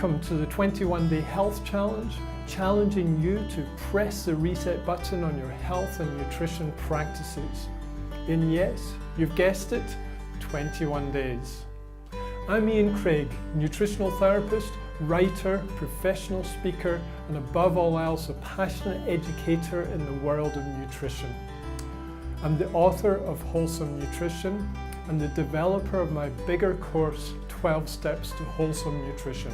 Welcome to the 21-Day Health Challenge, challenging you to press the reset button on your health and nutrition practices. In, yes, you've guessed it, 21 days. I'm Ian Craig, nutritional therapist, writer, professional speaker, and above all else, a passionate educator in the world of nutrition. I'm the author of Wholesome Nutrition and the developer of my bigger course, 12 Steps to Wholesome Nutrition.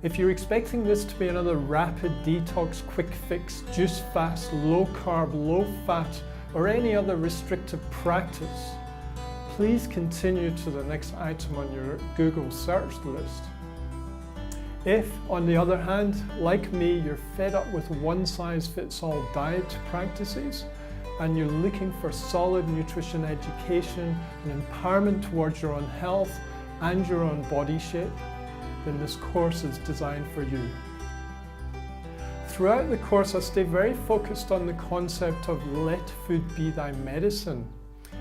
If you're expecting this to be another rapid detox, quick fix, juice fast, low carb, low fat, or any other restrictive practice, please continue to the next item on your Google search list. If, on the other hand, like me, you're fed up with one-size-fits-all diet practices, and you're looking for solid nutrition education and empowerment towards your own health and your own body shape, then this course is designed for you. Throughout the course, I stay very focused on the concept of let food be thy medicine.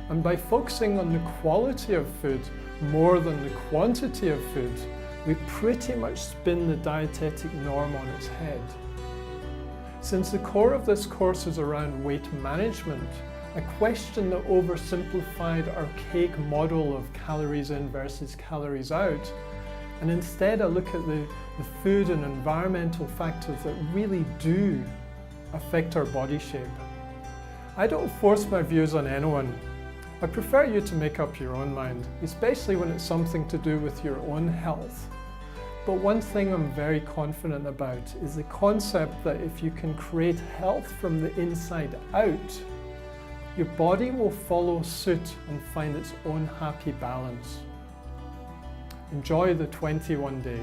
And by focusing on the quality of food more than the quantity of food, we pretty much spin the dietetic norm on its head. Since the core of this course is around weight management, I question the oversimplified, archaic model of calories in versus calories out, and instead I look at the food and environmental factors that really do affect our body shape. I don't force my views on anyone. I prefer you to make up your own mind, especially when it's something to do with your own health. But one thing I'm very confident about is the concept that if you can create health from the inside out, your body will follow suit and find its own happy balance. Enjoy the 21 days.